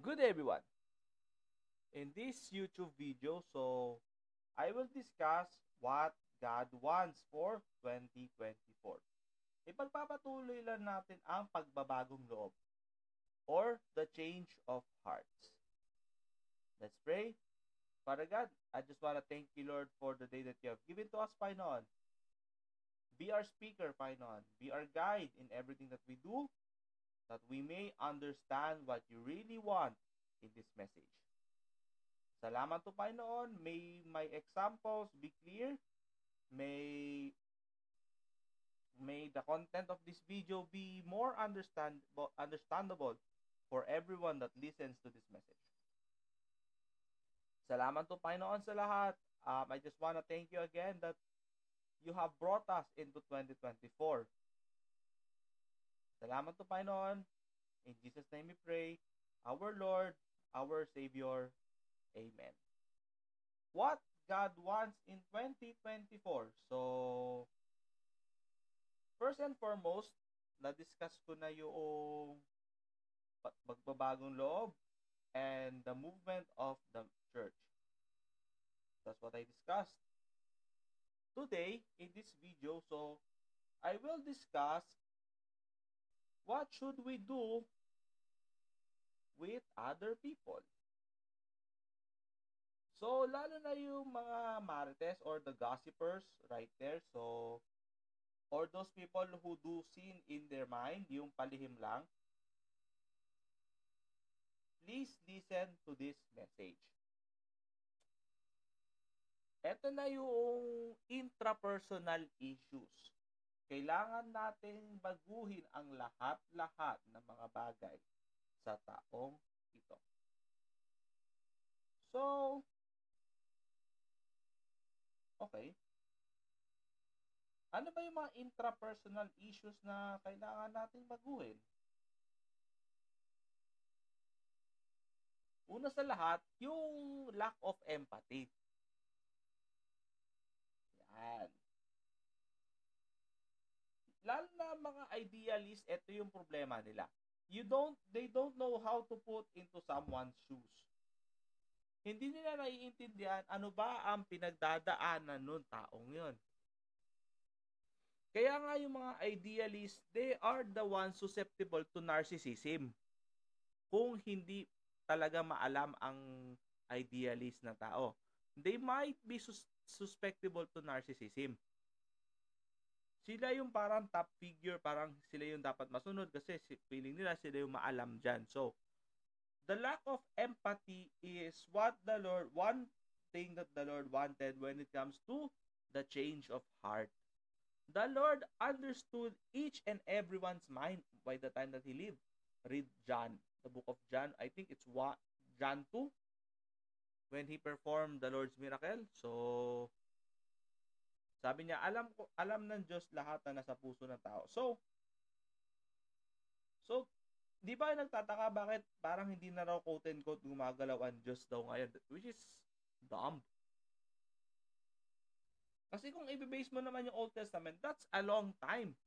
Good day, everyone. In this YouTube video, I will discuss what God wants for 2024. Ipagpapatuloy lang natin ang pagbabagong loob or the change of hearts. Let's pray. Father God, I just want to thank you, Lord, for the day that you have given to us, Panginoon. Be our speaker, Panginoon. Be our guide in everything that we do, that we may understand what you really want in this message. Salamat po, Panginoon. May my examples be clear. May the content of this video be more understandable for everyone that listens to this message. Salamat po, Panginoon, sa lahat. I just want to thank you again that you have brought us into 2024. Salamat po, Panginoon. In Jesus' name we pray. Our Lord, our Savior. Amen. What God wants in 2024. So, first and foremost, na-discuss ko na yung magbabagong loob and the movement of the church. That's what I discussed. Today, in this video, I will discuss what should we do with other people. So, lalo na yung mga marites or the gossipers right there. So, or those people who do sin in their mind, yung palihim lang, please listen to this message. Ito na yung intrapersonal issues. Kailangan nating baguhin ang lahat-lahat ng mga bagay sa taong ito. So, okay. Ano ba yung mga intrapersonal issues na kailangan nating baguhin? Una sa lahat, yung lack of empathy. Yan. Lalo na mga idealist, ito yung problema nila. They don't know how to put into someone's shoes. Hindi nila naiintindihan ano ba ang pinagdadaanan ng taong yon. Kaya nga yung mga idealists, they are the ones susceptible to narcissism. Kung hindi talaga maalam ang idealist na tao, they might be susceptible to narcissism. Sila yung parang top figure, parang sila yung dapat masunod kasi feeling nila sila yung maalam dyan. So, the lack of empathy is one thing that the Lord wanted when it comes to the change of heart. The Lord understood each and everyone's mind by the time that He lived. Read John, the book of John. I think it's John 2 when He performed the Lord's miracle. So, sabi niya, alam ng Diyos lahat na nasa puso ng tao. So, di ba nagtataka bakit parang hindi na raw quote and quote gumagalaw ang Diyos daw ngayon, which is dumb. Kasi kung i-base mo naman yung Old Testament, that's a long time.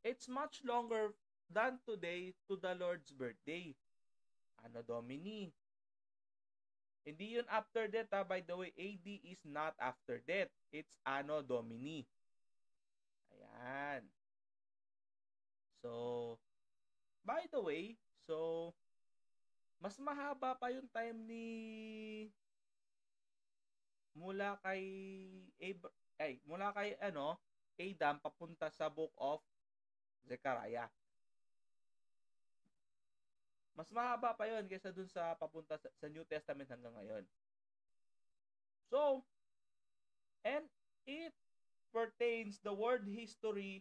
It's much longer than today to the Lord's birthday. Anno Domini. Hindi yun after death, ha? By the way, AD is not after death. It's Anno Domini. Ayan. So, by the way, mas mahaba pa yung time ni mula kay Adam papunta sa book of Zechariah. Mas mahaba pa yun kaysa dun sa papunta sa New Testament hanggang ngayon. So, and it pertains the world history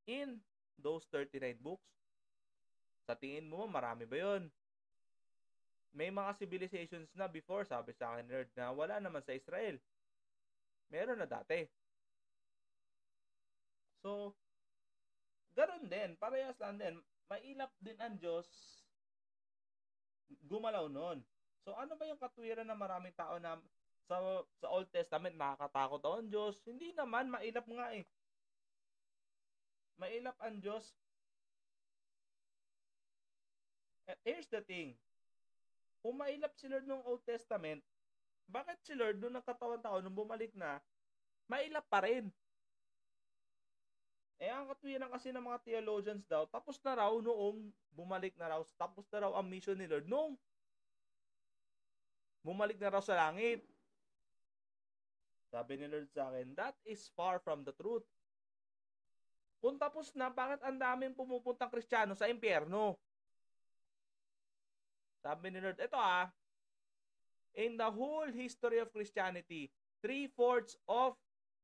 in those 39 books. Sa tingin mo, marami ba yun? May mga civilizations na before, sabi sa akin, nerd, na wala naman sa Israel. Meron na dati. So, ganoon din, parehas lang din. Mailap din ang Diyos gumalaw nun. So, ano ba yung katwiran ng maraming tao na sa Old Testament nakakatakot daw ang Diyos? Hindi naman, mailap nga eh. Mailap ang Diyos. Here's the thing. kung mailap si Lord nung Old Testament, bakit si Lord nung nagkatawan tao, nung bumalik na, mailap pa rin? Ang katwiran kasi ng mga theologians daw, tapos na raw noong bumalik na raw, tapos na raw ang mission ni Lord nung bumalik na raw sa langit. Sabi ni Lord sa akin, that is far from the truth. Kung tapos na, bakit ang daming pumupuntang Kristiyano sa impyerno? Sabi ni Lord, ito in the whole history of Christianity, 3/4 of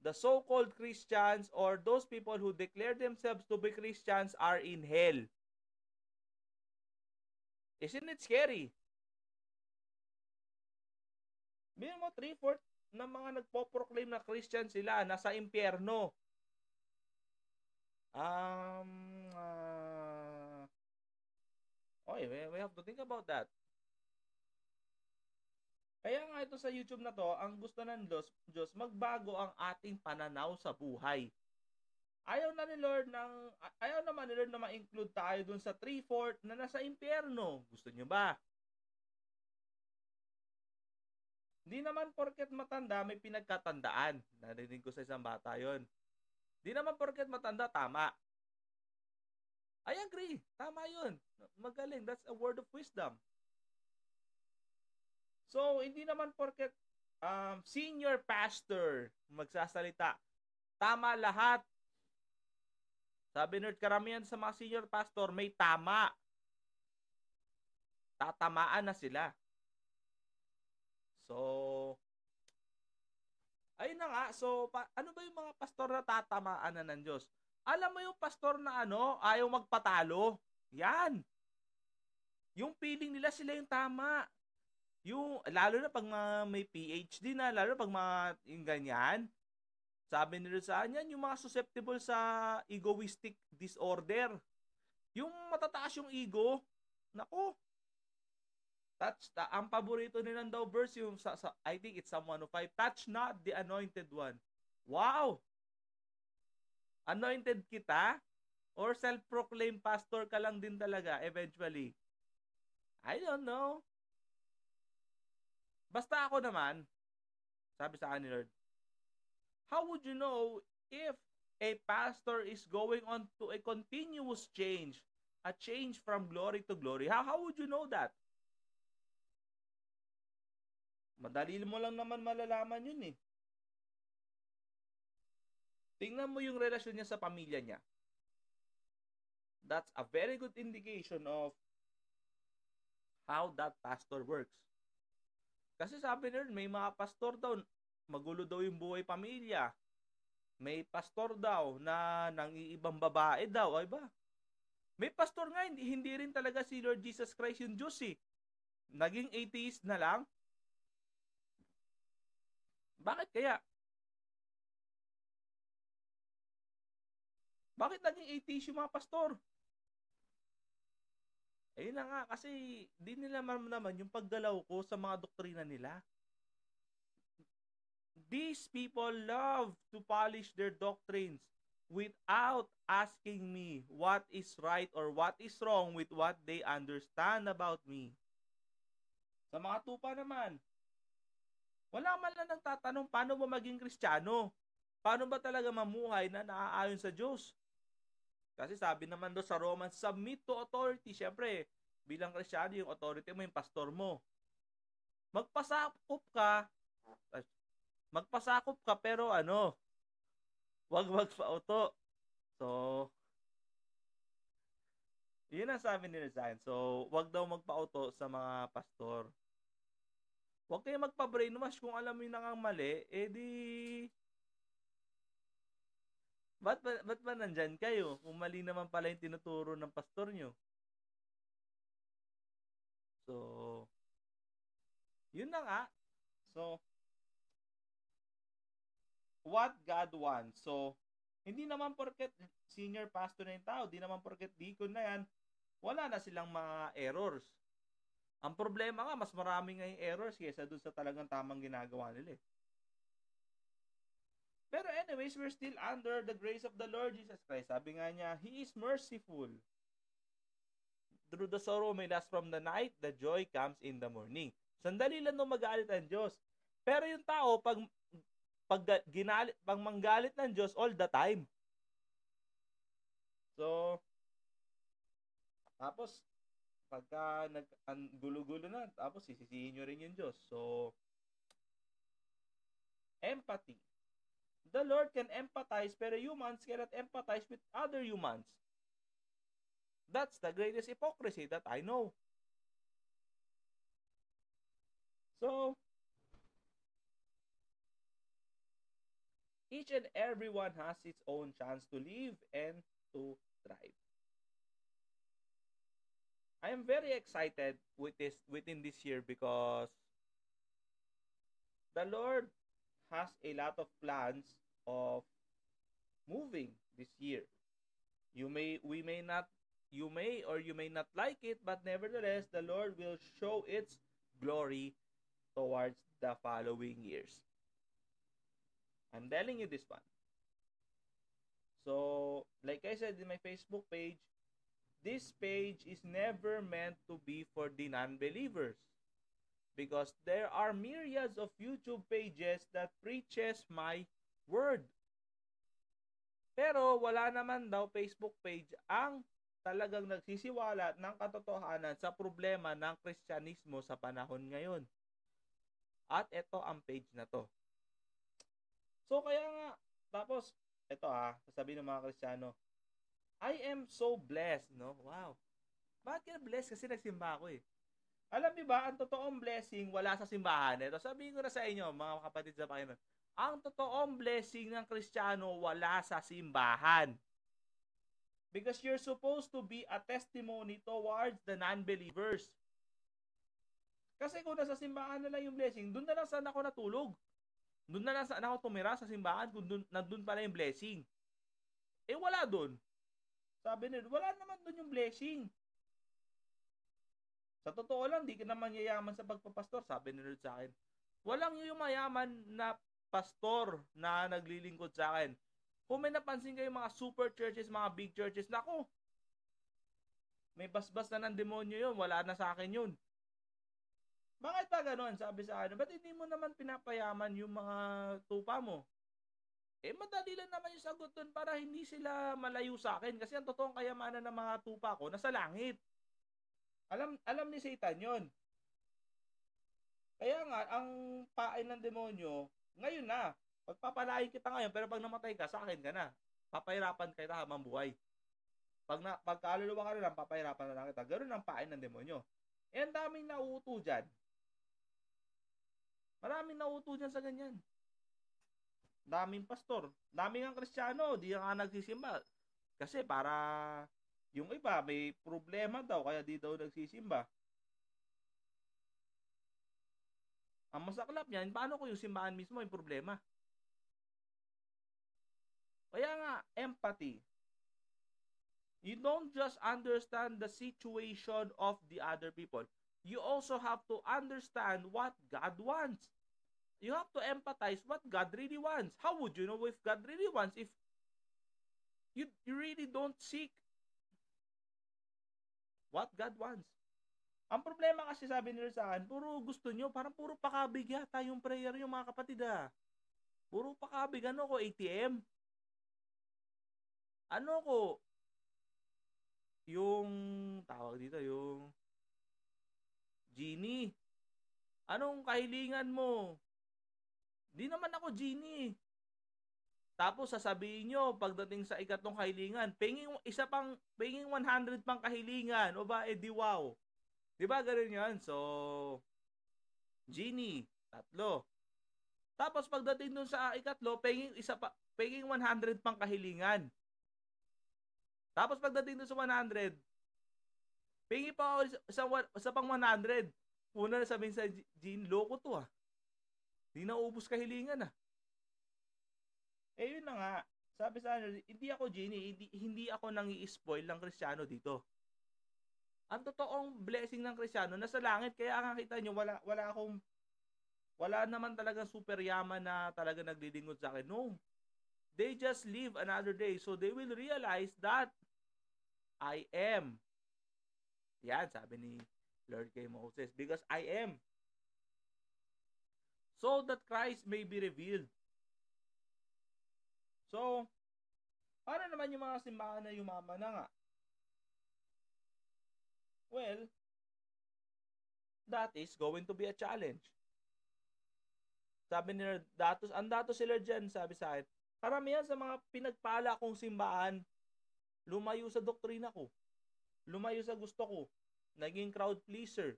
the so-called Christians or those people who declare themselves to be Christians are in hell. Isn't it scary? Bilang mo, 3/4 ng mga nagpo-proclaim na Christian sila, nasa impyerno. We have to think about that. Kaya nga ito sa YouTube na to, ang gusto ng Diyos, magbago ang ating pananaw sa buhay. Ayaw naman ni Lord na ma-include tayo dun sa 3/4 na nasa impyerno. Gusto nyo ba? Di naman porket matanda, may pinagkatandaan. Narinig ko sa isang bata yon. Di naman porket matanda, tama. I agree. Tama yun. Magaling. That's a word of wisdom. So, hindi naman porket senior pastor magsasalita, tama lahat. Sabi nerd, karamihan sa mga senior pastor may tama. Tatamaan na sila. So, ayun na nga. So, ano ba yung mga pastor na tatamaan na ng Diyos? Alam mo yung pastor na ayaw magpatalo? Yan. Yung feeling nila sila yung tama. Yung, lalo na pag may PhD na, lalo na pag mga yung ganyan, sabi nila sa yan, yung mga susceptible sa egoistic disorder. Yung matataas yung ego, nako, ang paborito nilang daw verse, yung I think it's Psalm 105, touch not the anointed one. Wow! Anointed kita? Or self-proclaimed pastor ka lang din talaga eventually? I don't know. Basta ako naman, sabi sa akin ni Lord, how would you know if a pastor is going on to a continuous change, a change from glory to glory? How would you know that? Madali mo lang naman malalaman yun eh. Tingnan mo yung relasyon niya sa pamilya niya. That's a very good indication of how that pastor works. Kasi sabi nila, may mga pastor daw, magulo daw yung buhay pamilya. May pastor daw na nangiibang babae daw, ay ba? May pastor nga, hindi rin talaga si Lord Jesus Christ yung Diyos eh. Naging atheist na lang. Bakit kaya? Bakit naging atheist yung mga pastor? Ayun na nga, kasi di nila naman yung paggalaw ko sa mga doktrina nila. These people love to polish their doctrines without asking me what is right or what is wrong with what they understand about me. Sa mga tupa naman, wala man lang nagtatanong paano ba maging Kristiyano? Paano ba talaga mamuhay na naaayon sa Diyos? Kasi sabi naman doon sa Romans, submit to authority. Siyempre, bilang Kristiyano, yung authority mo, yung pastor mo. Magpasakop ka pero wag magpauto. So, yun ang sabi nila sa akin. So, wag daw magpauto sa mga pastor. Wag kayo magpa-brainwash kung alam mo yung mali, di ba't ba nandyan kayo? Kung mali naman pala yung tinuturo ng pastor nyo. So, yun na nga. So, what God wants. So, hindi naman porket senior pastor na yung tao, di naman porket deacon na yan, wala na silang mga errors. Ang problema nga, mas marami nga yung errors kaysa dun sa talagang tamang ginagawa nila eh. Pero anyways, we're still under the grace of the Lord Jesus Christ. Sabi nga niya, He is merciful. through the sorrow may last from the night, the joy comes in the morning. Sandali lang nung magalit ang Diyos. Pero yung tao, pag manggalit ng Diyos all the time. So, tapos, pagka gulo-gulo na, tapos sisisihin nyo rin yung Diyos. So, empathy. The Lord can empathize, pero humans cannot empathize with other humans. That's the greatest hypocrisy that I know. So, each and everyone has its own chance to live and to thrive. I am very excited within this year because the Lord has a lot of plans of moving this year. You may or you may not like it, but nevertheless the Lord will show its glory towards the following years. I'm telling you this one. So, like I said in my Facebook page, this page is never meant to be for the non-believers, because there are myriads of YouTube pages that preaches my word. Pero wala naman daw Facebook page ang talagang nagsisiwalat ng katotohanan sa problema ng Kristyanismo sa panahon ngayon. At ito ang page na to. So kaya nga, tapos, ito sasabihin ng mga Kristiyano, I am so blessed, no? Wow. Bakit ka blessed? Kasi nagsimba ako eh. Alam niyo ba, ang totoong blessing wala sa simbahan. Ito, sabihin ko na sa inyo, mga kapatid sa Panginoon, ang totoong blessing ng Kristiyano wala sa simbahan. Because you're supposed to be a testimony towards the non-believers. Kasi kung nasa simbahan na lang yung blessing, doon na lang saan ako natulog. Doon na lang saan ako tumira sa simbahan kung nandun pala yung blessing. Eh wala doon. Sabi nila, wala naman doon yung blessing. Sa totoo lang, di ka naman yayaman sa pagpapastor. Sabi nila sa akin, walang yung mayaman na pastor na naglilingkod sa akin. Kung may napansin kayo mga super churches, mga big churches, nako, may basbas na ng demonyo yun, wala na sa akin yun. Bakit ba gano'n? Sabi sa akin, ba't hindi mo naman pinapayaman yung mga tupa mo? Eh, madali lang naman yung sagot doon para hindi sila malayo sa akin. Kasi ang totoong kayamanan ng mga tupa ko, nasa langit. Alam ni Satan yon. Kaya nga, ang pain ng demonyo, ngayon na, pagpapalain kita ngayon, pero pag namatay ka, sa akin ka na. Papahirapan kita habang buhay. Pag kaluluwa ka na lang, papahirapan na lang kita. Ganun ang pain ng demonyo. Eh, ang daming nauuto dyan. Maraming nauuto dyan sa ganyan. Daming pastor. Daming ang Kristiyano, di nga nagsisimba. Kasi para yung iba may problema daw, kaya di daw nagsisimba. Ang masaklap niyan, paano ko yung simbahan mismo yung problema? Kaya nga, empathy. You don't just understand the situation of the other people. You also have to understand what God wants. You have to empathize what God really wants. How would you know if God really wants if you really don't seek what God wants? Ang problema kasi, sabi nila sa akin, puro gusto nyo, parang puro pakabig yata yung prayer nyo, mga kapatid Puro pakabig. Ano ko, ATM? Ano ko, yung, tawag dito, yung genie. Anong kahilingan mo? Di naman ako genie. Tapos sasabihin nyo, pagdating sa ikatlong kahilingan, pinging 100 pang kahilingan. O ba, di wow. Di ba ganun yan? So, genie, 3. Tapos pagdating dun sa ikatlo, pinging 100 pang kahilingan. Tapos pagdating dun sa 100, pingi pa sa pang 100. Una na sabihin sa genie, loko to Di na ubus kahilingan Eh yun na nga. Sabi sa hindi ako genie, hindi ako nangi-spoil ng Kristiyano dito. Ang totoong blessing ng Kristiyano nasa langit, kaya nga kita nyo, wala naman talagang super yaman na talaga naglilingkod sa akin. No. They just live another day, so they will realize that I am Yan, sabi ni Lord kay Moses, because I am. So that Christ may be revealed. So, paano naman yung mga simbahan na yumaman na nga? Well, that is going to be a challenge. Sabi nila, ang datos sila dyan, sabi sa akin, karamihan sa mga pinagpala kong simbahan, lumayo sa doktrina ko. Lumayo sa gusto ko. Naging crowd pleaser.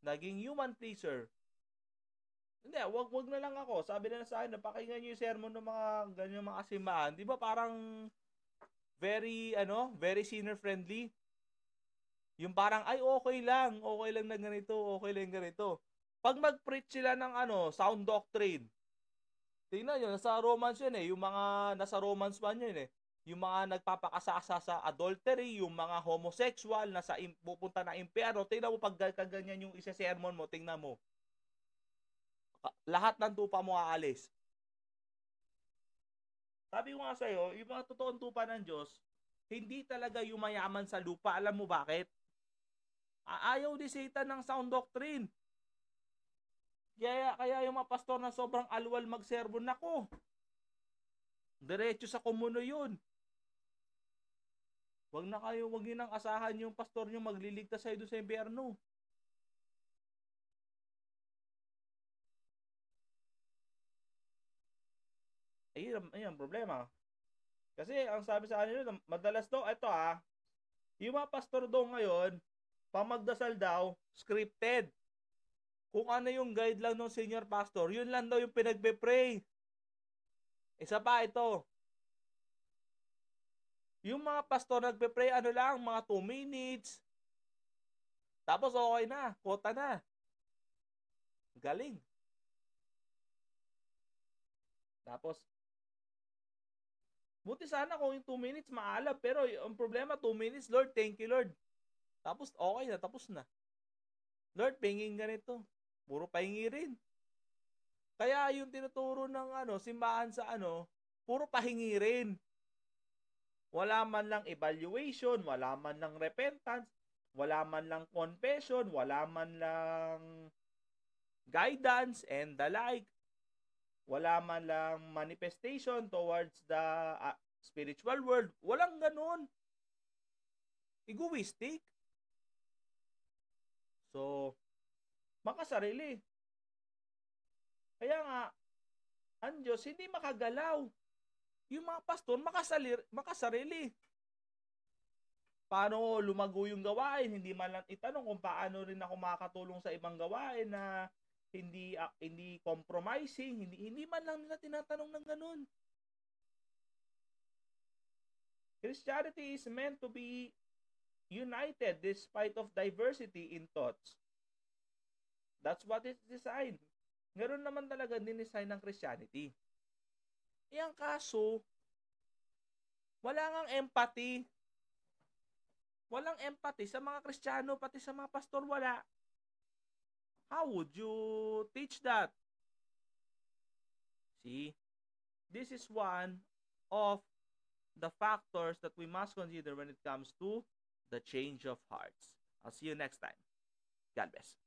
Naging human pleaser. Hindi, wag na lang ako. Sabi na sa akin, napakinggan niyo yung sermon ng mga ganyan mga simbahan. Di ba parang very sinner friendly? Yung parang, ay okay lang na ganito, okay lang ganito. Pag mag-preach sila ng sound doctrine, tingnan nyo, nasa Romans yun eh. Yung mga nasa Romans 1 yun eh. Yung mga nagpapakasasa sa adultery, yung mga homosexual, pupunta na impyerno. Tingnan mo pag ganyan yung isa-sermon mo, tingnan mo. Lahat ng tupa mo aalis. Sabi ko nga sa'yo, yung mga totoong tupa ng Diyos, hindi talaga yumayaman sa lupa. Alam mo bakit? Ayaw ni Satan ng sound doctrine. Kaya yung mga pastor na sobrang alwal mag-sermon, nako, diretso sa komuno yun. Wag niyo nang asahan yung pastor nyo magliligtas sa sa impyerno. Ayun problema. Kasi ang sabi sa kanila, madalas daw, yung mga pastor daw ngayon, pang magdasal daw, scripted. Kung ano yung guide lang ng senior pastor, yun lang daw yung pinagbe-pray. Isa pa ito. Yung mga pastor nagpe-pray lang, mga 2 minutes. Tapos okay na, kota na. Galing. Tapos, buti sana kung yung 2 minutes maalab, pero ang problema, 2 minutes, Lord, thank you, Lord. Tapos, okay na, tapos na. Lord, pingin ganito. Puro pahingi rin. Kaya yung tinuturo ng simbahan sa puro pahingi rin. Wala man lang evaluation, wala man lang repentance, wala man lang confession, wala man lang guidance and the like. Wala man lang manifestation towards the spiritual world. Walang ganun. Egoistic. So, makasarili. Kaya nga, ang Diyos hindi makagalaw. Yung mga pastor, makasarili. Paano lumago yung gawain? Hindi man lang itanong kung paano rin ako makakatulong sa ibang gawain na hindi compromising, hindi man lang nila tinatanong ng ganun. Christianity is meant to be united despite of diversity in thoughts. That's what it's designed. Ngayon naman talaga din-design ng Christianity. Ang kaso, wala ngang empathy. Walang empathy sa mga Kristiyano, pati sa mga pastor, wala. How would you teach that? See, this is one of the factors that we must consider when it comes to the change of hearts. I'll see you next time. God bless.